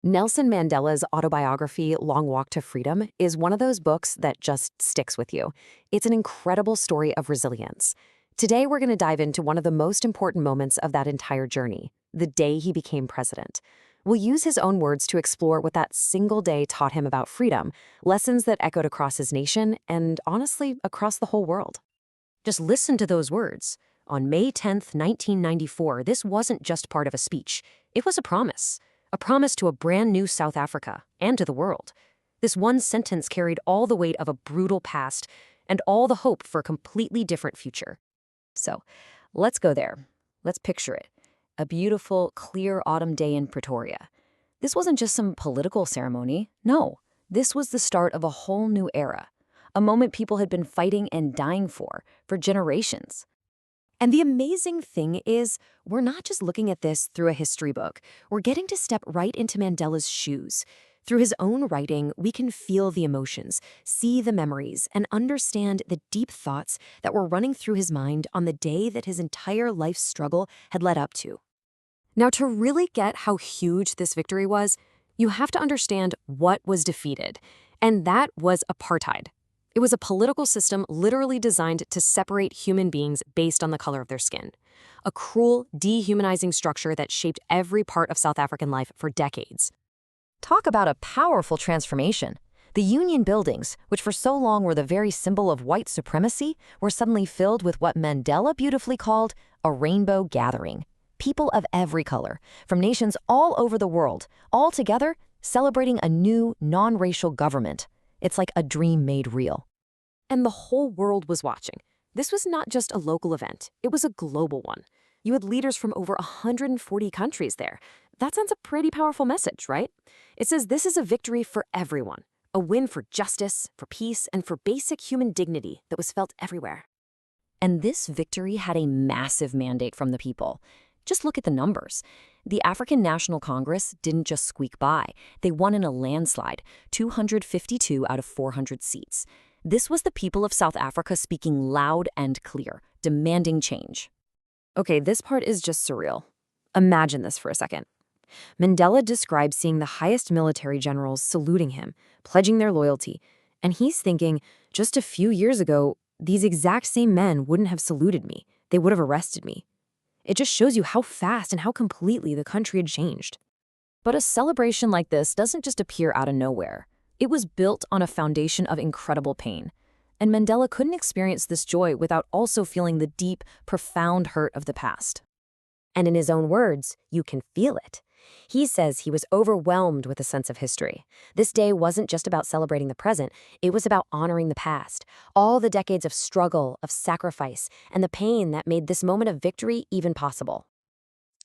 Nelson Mandela's autobiography, Long Walk to Freedom, is one of those books that just sticks with you. It's an incredible story of resilience. Today, we're going to dive into one of the most important moments of that entire journey, the day he became president. We'll use his own words to explore what that single day taught him about freedom, lessons that echoed across his nation and, honestly, across the whole world. Just listen to those words. On May 10th, 1994, this wasn't just part of a speech. It was a promise. A promise to a brand new South Africa and to the world. This one sentence carried all the weight of a brutal past and all the hope for a completely different future. So, let's go there. Let's picture it. A beautiful, clear autumn day in Pretoria. This wasn't just some political ceremony. No, this was the start of a whole new era. A moment people had been fighting and dying for generations. And the amazing thing is, we're not just looking at this through a history book. We're getting to step right into Mandela's shoes. Through his own writing, we can feel the emotions, see the memories, and understand the deep thoughts that were running through his mind on the day that his entire life struggle had led up to. Now, to really get how huge this victory was, you have to understand what was defeated, and that was apartheid. It was a political system literally designed to separate human beings based on the color of their skin. A cruel, dehumanizing structure that shaped every part of South African life for decades. Talk about a powerful transformation. The Union buildings, which for so long were the very symbol of white supremacy, were suddenly filled with what Mandela beautifully called a rainbow gathering. People of every color, from nations all over the world, all together celebrating a new, non-racial government. It's like a dream made real. And the whole world was watching. This was not just a local event, it was a global one. You had leaders from over 140 countries there. That sends a pretty powerful message, right? It says this is a victory for everyone, a win for justice, for peace, and for basic human dignity that was felt everywhere. And this victory had a massive mandate from the people. Just look at the numbers. The African National Congress didn't just squeak by. They won in a landslide, 252 out of 400 seats. This was the people of South Africa speaking loud and clear, demanding change. Okay, this part is just surreal. Imagine this for a second. Mandela describes seeing the highest military generals saluting him, pledging their loyalty, and he's thinking, just a few years ago, these exact same men wouldn't have saluted me. They would have arrested me. It just shows you how fast and how completely the country had changed. But a celebration like this doesn't just appear out of nowhere. It was built on a foundation of incredible pain. And Mandela couldn't experience this joy without also feeling the deep, profound hurt of the past. And in his own words, you can feel it. He says he was overwhelmed with a sense of history. This day wasn't just about celebrating the present, it was about honoring the past, all the decades of struggle, of sacrifice, and the pain that made this moment of victory even possible.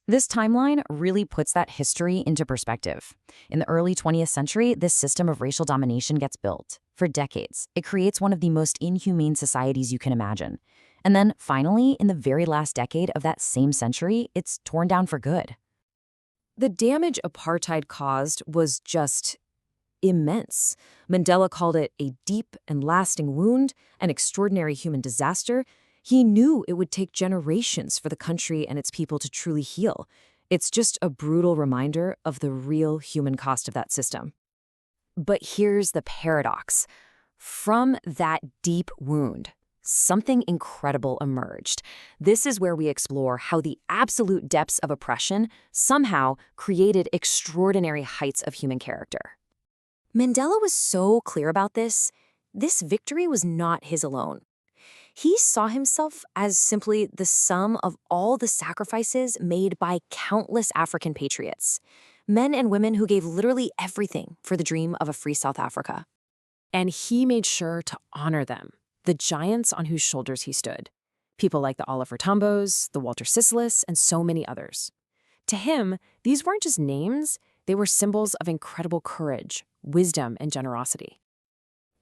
This timeline really puts that history into perspective. In the early 20th century, this system of racial domination gets built. For decades, it creates one of the most inhumane societies you can imagine. And then, finally, in the very last decade of that same century, it's torn down for good. The damage apartheid caused was just immense. Mandela called it a deep and lasting wound, an extraordinary human disaster. He knew it would take generations for the country and its people to truly heal. It's just a brutal reminder of the real human cost of that system. But here's the paradox. From that deep wound, something incredible emerged. This is where we explore how the absolute depths of oppression somehow created extraordinary heights of human character. Mandela was so clear about this. This victory was not his alone. He saw himself as simply the sum of all the sacrifices made by countless African patriots, men and women who gave literally everything for the dream of a free South Africa. And he made sure to honor them, the giants on whose shoulders he stood, people like the Oliver Tambos, the Walter Sisulu, and so many others. To him, these weren't just names, they were symbols of incredible courage, wisdom, and generosity.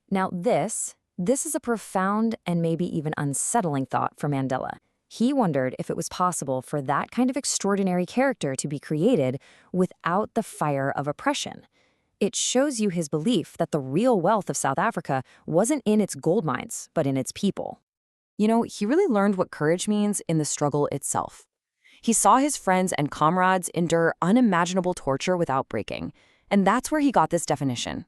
Now this is a profound and maybe even unsettling thought for Mandela. He wondered if it was possible for that kind of extraordinary character to be created without the fire of oppression. It shows you his belief that the real wealth of South Africa wasn't in its gold mines, but in its people. You know, he really learned what courage means in the struggle itself. He saw his friends and comrades endure unimaginable torture without breaking, And that's where he got this definition.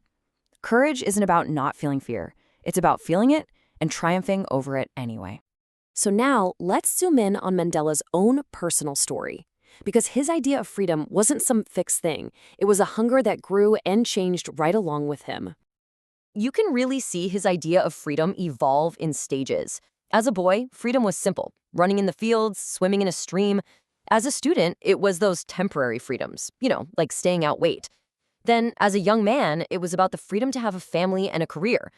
Courage isn't about not feeling fear. It's about feeling it and triumphing over it anyway. So now let's zoom in on Mandela's own personal story. Because his idea of freedom wasn't some fixed thing. It was a hunger that grew and changed right along with him. You can really see his idea of freedom evolve in stages. As a boy, freedom was simple, running in the fields, swimming in a stream. As a student, it was those temporary freedoms, like staying out late. Then, as a young man, it was about the freedom to have a family and a career.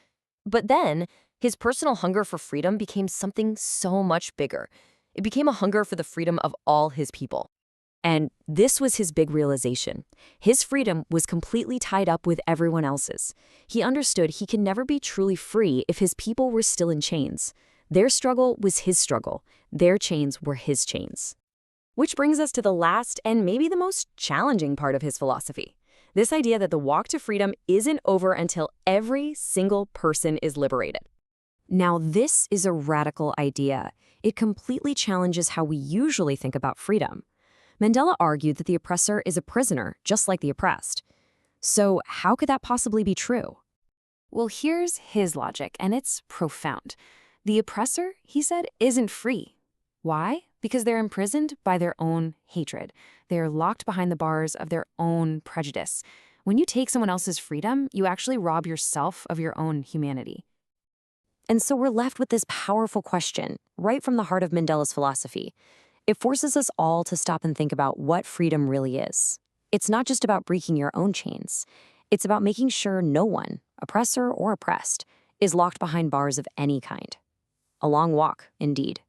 But then, his personal hunger for freedom became something so much bigger. It became a hunger for the freedom of all his people. And this was his big realization. His freedom was completely tied up with everyone else's. He understood he could never be truly free if his people were still in chains. Their struggle was his struggle. Their chains were his chains. Which brings us to the last and maybe the most challenging part of his philosophy. This idea that the walk to freedom isn't over until every single person is liberated. Now, this is a radical idea. It completely challenges how we usually think about freedom. Mandela argued that the oppressor is a prisoner, just like the oppressed. So how could that possibly be true? Well, here's his logic, and it's profound. The oppressor, he said, isn't free. Why? Because they're imprisoned by their own hatred. They're locked behind the bars of their own prejudice. When you take someone else's freedom, you actually rob yourself of your own humanity. And so we're left with this powerful question, right from the heart of Mandela's philosophy. It forces us all to stop and think about what freedom really is. It's not just about breaking your own chains. It's about making sure no one, oppressor or oppressed, is locked behind bars of any kind. A long walk, indeed.